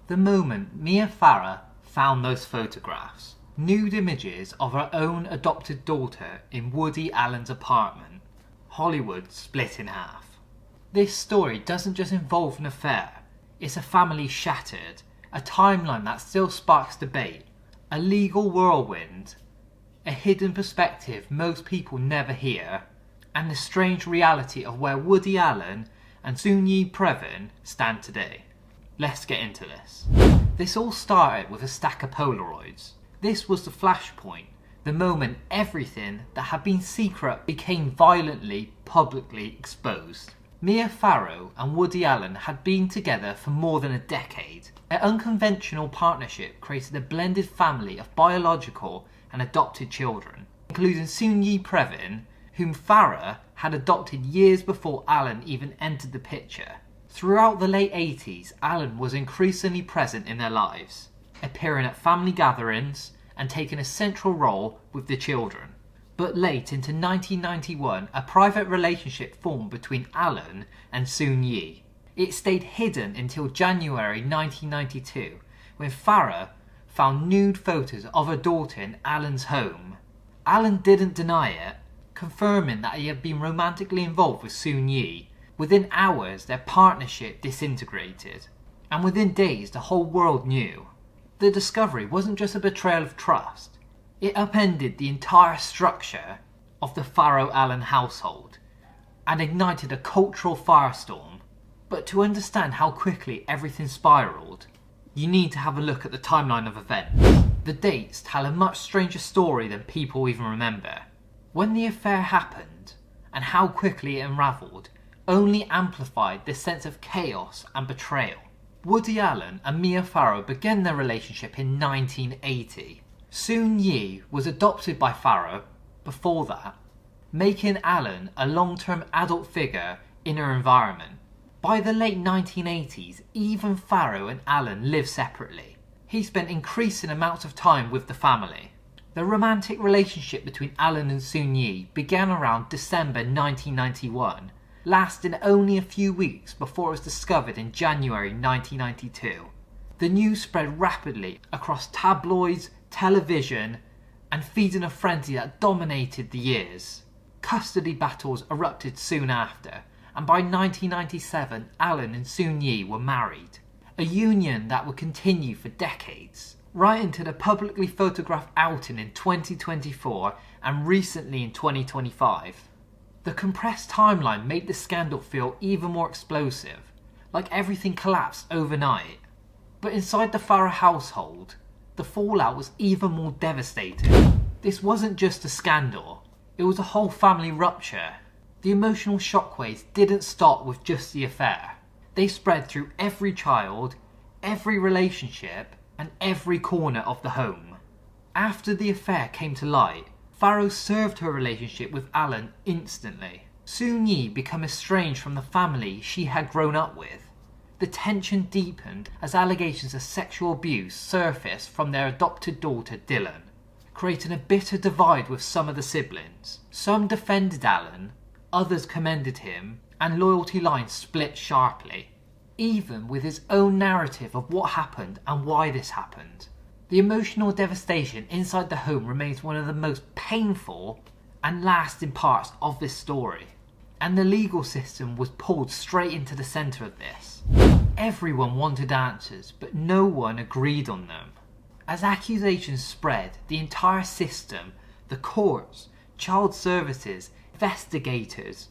The moment Mia Farrow found those photographs, nude images of her own adopted daughter in Woody Allen's apartment, Hollywood split in half. This story doesn't just involve an affair, it's a family shattered, a timeline that still sparks debate, a legal whirlwind, a hidden perspective most people never hear, and the strange reality of where Woody Allen and Soon-Yi Previn stand today. Let's get into this. This all started with a stack of Polaroids. This was the flashpoint, the moment everything that had been secret became violently, publicly exposed. Mia Farrow and Woody Allen had been together for more than a decade. An unconventional partnership created a blended family of biological and adopted children, including Soon-Yi Previn, whom Farrow had adopted years before Allen even entered the picture. Throughout the late 80s, Allen was increasingly present in their lives, appearing at family gatherings and taking a central role with the children. But late into 1991, a private relationship formed between Allen and Soon-Yi. It stayed hidden until January 1992, when Farrow found nude photos of her daughter in Allen's home. Allen didn't deny it, confirming that he had been romantically involved with Soon-Yi. Within hours, their partnership disintegrated, and within days, the whole world knew. The discovery wasn't just a betrayal of trust, it upended the entire structure of the Farrow-Allen household and ignited a cultural firestorm. But to understand how quickly everything spiraled, you need to have a look at the timeline of events. The dates tell a much stranger story than people even remember. When the affair happened, and how quickly it unravelled, only amplified this sense of chaos and betrayal. Woody Allen and Mia Farrow began their relationship in 1980. Soon-Yi was adopted by Farrow before that, making Allen a long-term adult figure in her environment. By the late 1980s, even Farrow and Allen lived separately. He spent increasing amounts of time with the family. The romantic relationship between Allen and Soon-Yi began around December 1991, lasting only a few weeks before it was discovered in January 1992. The news spread rapidly across tabloids, television, and feeding a frenzy that dominated the years. Custody battles erupted soon after, and by 1997 Allen and Soon-Yi were married, a union that would continue for decades, right into the publicly photographed outing in 2024 and recently in 2025. The compressed timeline made the scandal feel even more explosive, like everything collapsed overnight. But inside the Farrow household, the fallout was even more devastating. This wasn't just a scandal, it was a whole family rupture. The emotional shockwaves didn't stop with just the affair. They spread through every child, every relationship, and every corner of the home. After the affair came to light, Farrow served her relationship with Allen instantly. Soon-Yi became estranged from the family she had grown up with. The tension deepened as allegations of sexual abuse surfaced from their adopted daughter Dylan, creating a bitter divide with some of the siblings. Some defended Allen, others commended him, and loyalty lines split sharply, even with his own narrative of what happened and why this happened. The emotional devastation inside the home remains one of the most painful and lasting parts of this story, and the legal system was pulled straight into the centre of this. Everyone wanted answers, but no one agreed on them. As accusations spread, the entire system, the courts, child services, investigators,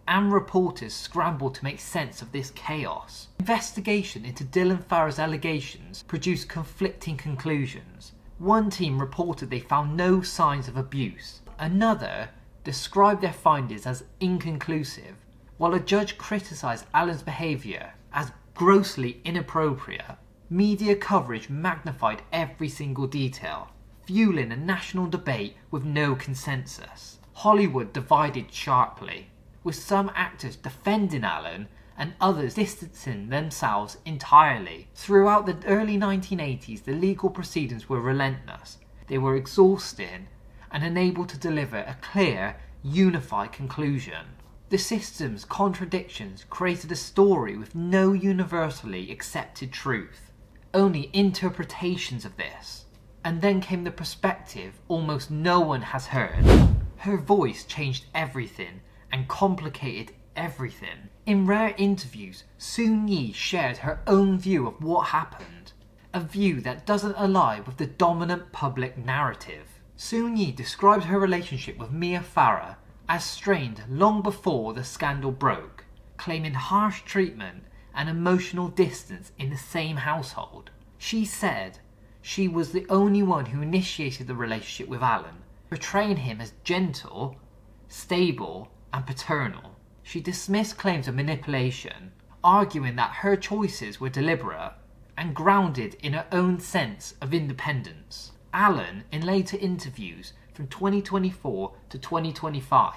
and reporters scrambled to make sense of this chaos. Investigation into Dylan Farrow's allegations produced conflicting conclusions. One team reported they found no signs of abuse. Another described their findings as inconclusive, while a judge criticised Allen's behaviour as grossly inappropriate. Media coverage magnified every single detail, fueling a national debate with no consensus. Hollywood divided sharply, with some actors defending Allen and others distancing themselves entirely. Throughout the early 1980s, the legal proceedings were relentless. They were exhausting and unable to deliver a clear, unified conclusion. The system's contradictions created a story with no universally accepted truth. only interpretations of this. And then came the perspective almost no one has heard. Her voice changed everything and complicated everything. In rare interviews, Soon-Yi shared her own view of what happened, a view that doesn't align with the dominant public narrative. Soon-Yi described her relationship with Mia Farrow as strained long before the scandal broke, claiming harsh treatment and emotional distance in the same household. She said she was the only one who initiated the relationship with Alan, portraying him as gentle, stable, and paternal. She dismissed claims of manipulation, arguing that her choices were deliberate and grounded in her own sense of independence. Alan, in later interviews from 2024 to 2025,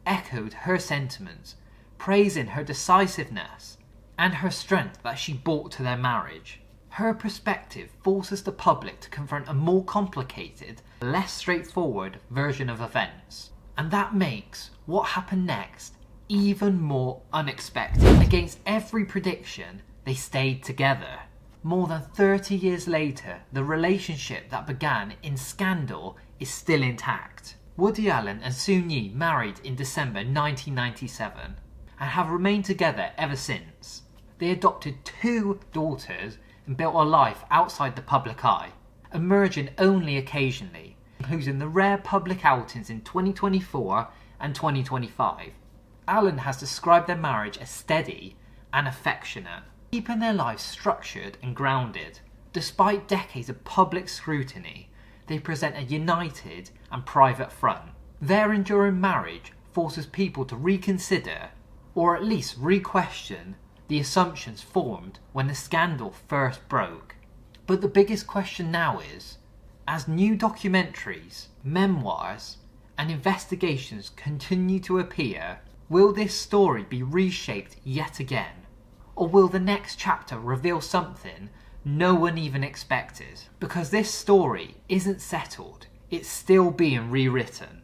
echoed her sentiments, praising her decisiveness and her strength that she brought to their marriage. Her perspective forces the public to confront a more complicated, less straightforward version of events. And that makes what happened next even more unexpected. Against every prediction, they stayed together. More than 30 years later, the relationship that began in scandal is still intact. Woody Allen and Soon-Yi married in December 1997 and have remained together ever since. They adopted 2 daughters and built a life outside the public eye, emerging only occasionally, including the rare public outings in 2024 and 2025. Allen has described their marriage as steady and affectionate, keeping their lives structured and grounded. Despite decades of public scrutiny, they present a united and private front. Their enduring marriage forces people to reconsider, or at least re-question, the assumptions formed when the scandal first broke. But the biggest question now is, as new documentaries, memoirs, and investigations continue to appear, will this story be reshaped yet again? Or will the next chapter reveal something no one even expected? Because this story isn't settled, it's still being rewritten.